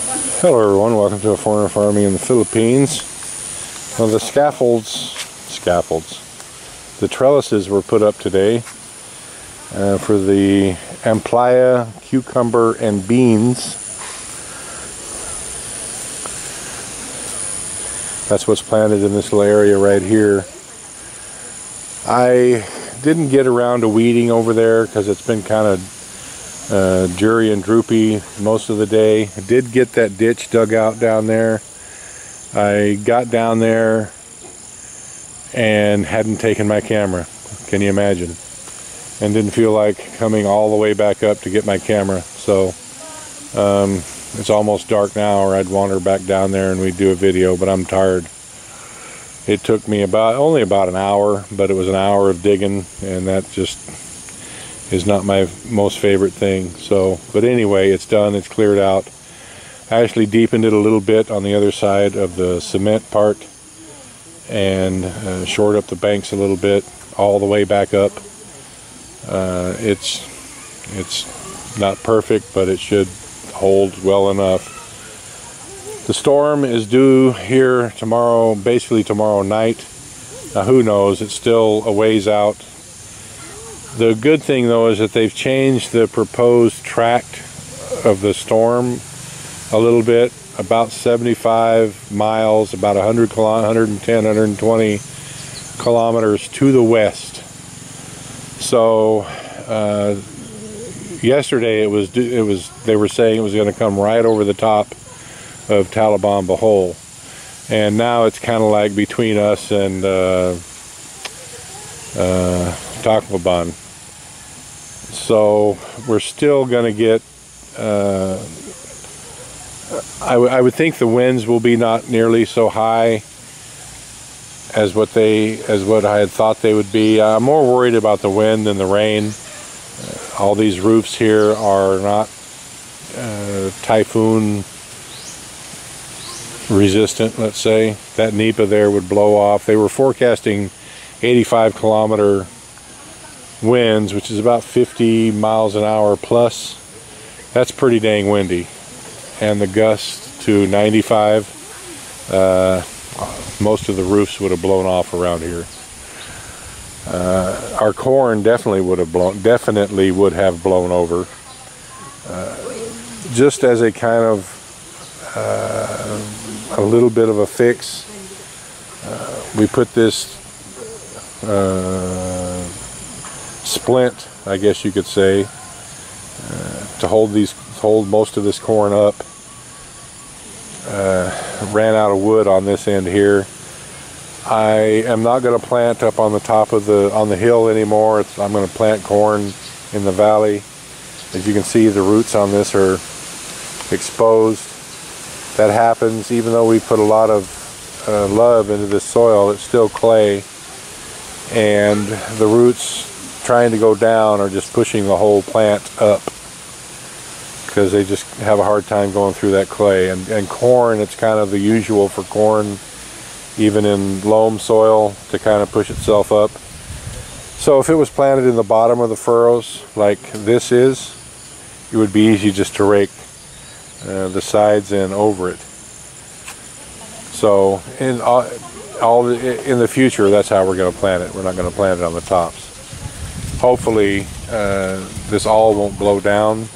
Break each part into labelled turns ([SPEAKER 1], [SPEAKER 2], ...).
[SPEAKER 1] Hello everyone, welcome to A Foreigner Farming in the Philippines. Well, the the trellises were put up today for the amplia, cucumber, and beans. That's what's planted in this little area right here. I didn't get around to weeding over there because it's been kind of jury and droopy most of the day. I did get that ditch dug out down there. I got down there and hadn't taken my camera. Can you imagine? And didn't feel like coming all the way back up to get my camera. So it's almost dark now, or I'd wander back down there and we'd do a video, but I'm tired. It took me only about an hour, but it was an hour of digging, and that just is not my most favorite thing. So, but anyway, it's done, it's cleared out. I actually deepened it a little bit on the other side of the cement part and shored up the banks a little bit all the way back up. It's not perfect, but it should hold well enough. The storm is due here tomorrow, basically tomorrow night. Now who knows, it's still a ways out. The good thing though is that they've changed the proposed track of the storm a little bit, about 75 miles, about 110, 120 kilometers to the west. So yesterday they were saying it was going to come right over the top of Talalban Bohol, and now it's kind of like between us and Tacloban. So we're still going to get I would think the winds will be not nearly so high as what I had thought they would be. I'm more worried about the wind than the rain. All these roofs here are not typhoon resistant, let's say. That nipa there would blow off. They were forecasting 85-kilometer winds, which is about 50 miles an hour plus. That's pretty dang windy. And the gust to 95, most of the roofs would have blown off around here. Our corn definitely would have blown over. Just as a kind of a little bit of a fix, we put this splint, I guess you could say, to hold most of this corn up. Ran out of wood on this end here. I am not going to plant up on the top of on the hill anymore. I'm going to plant corn in the valley. As you can see, the roots on this are exposed. That happens even though we put a lot of love into this soil. It's still clay, and the roots trying to go down are just pushing the whole plant up because they just have a hard time going through that clay. And corn, it's kind of the usual for corn, even in loam soil, to kind of push itself up. So if it was planted in the bottom of the furrows like this is, it would be easy just to rake the sides and over it. So in the future, that's how we're going to plant it. We're not going to plant it on the tops. Hopefully this all won't blow down.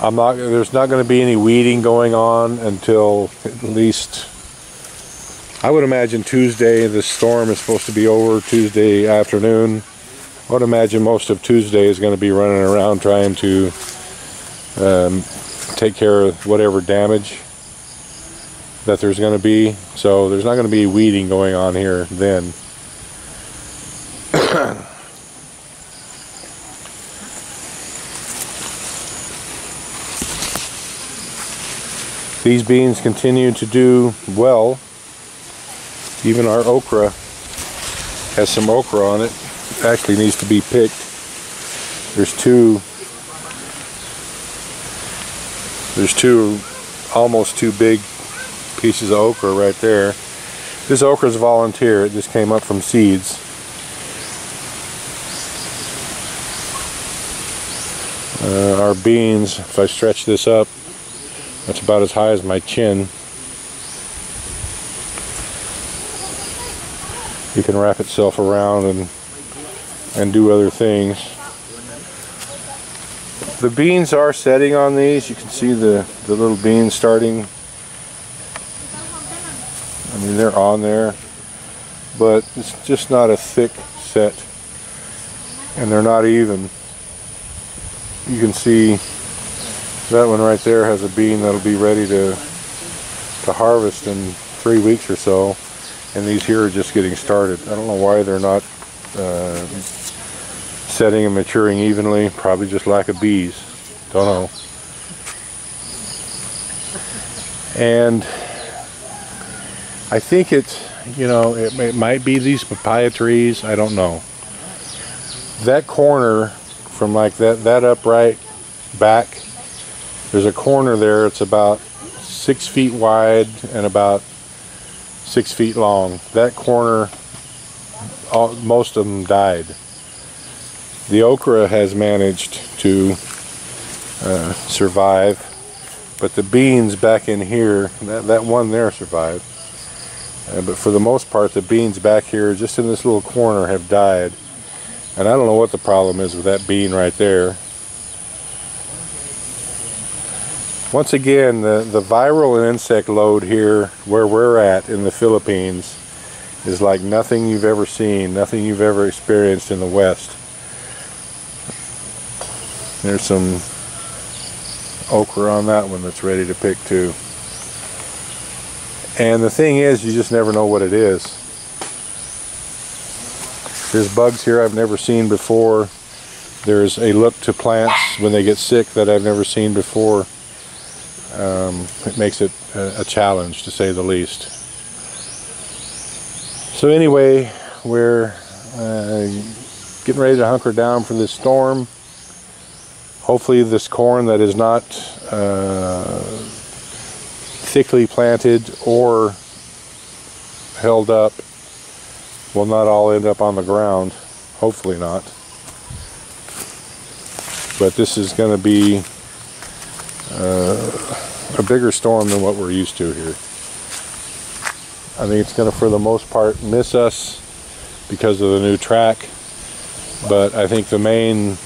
[SPEAKER 1] There's not going to be any weeding going on until at least, I would imagine, Tuesday. The storm is supposed to be over Tuesday afternoon. I would imagine most of Tuesday is going to be running around trying to take care of whatever damage that there's going to be. So there's not going to be weeding going on here then. These beans continue to do well. Even our okra has some okra on it. It actually needs to be picked. There's two almost two big pieces of okra right there. This okra is volunteer. It just came up from seeds. Our beans, if I stretch this up, that's about as high as my chin. You can wrap itself around and do other things. The beans are setting on these. You can see the little beans starting. I mean, they're on there, but it's just not a thick set, and they're not even. You can see that one right there has a bean that'll be ready to harvest in 3 weeks or so, and these here are just getting started. I don't know why they're not setting and maturing evenly. Probably just lack of bees. Don't know. And I think it's, you know, it might be these papaya trees. I don't know. That corner from like that upright back, there's a corner there. It's about 6 feet wide and about 6 feet long. That corner, most of them died. The okra has managed to survive, but the beans back in here, that one there survived. But for the most part, the beans back here, just in this little corner, have died. And I don't know what the problem is with that bean right there. Once again, the viral and insect load here, where we're at in the Philippines, is like nothing you've ever seen, nothing you've ever experienced in the West. There's some okra on that one that's ready to pick too. And the thing is, you just never know what it is. There's bugs here I've never seen before. There's a look to plants when they get sick that I've never seen before. It makes it a challenge, to say the least. So anyway, we're getting ready to hunker down for this storm. Hopefully this corn that is not thickly planted or held up will not all end up on the ground. Hopefully not. But this is going to be a bigger storm than what we're used to here. I think it's going to, for the most part, miss us because of the new track. But I think the main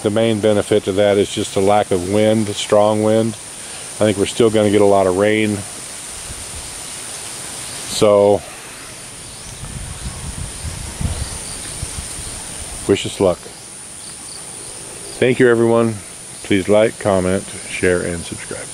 [SPEAKER 1] benefit to that is just a lack of wind, strong wind. I think we're still going to get a lot of rain. So, wish us luck. Thank you, everyone. Please like, comment, share, and subscribe.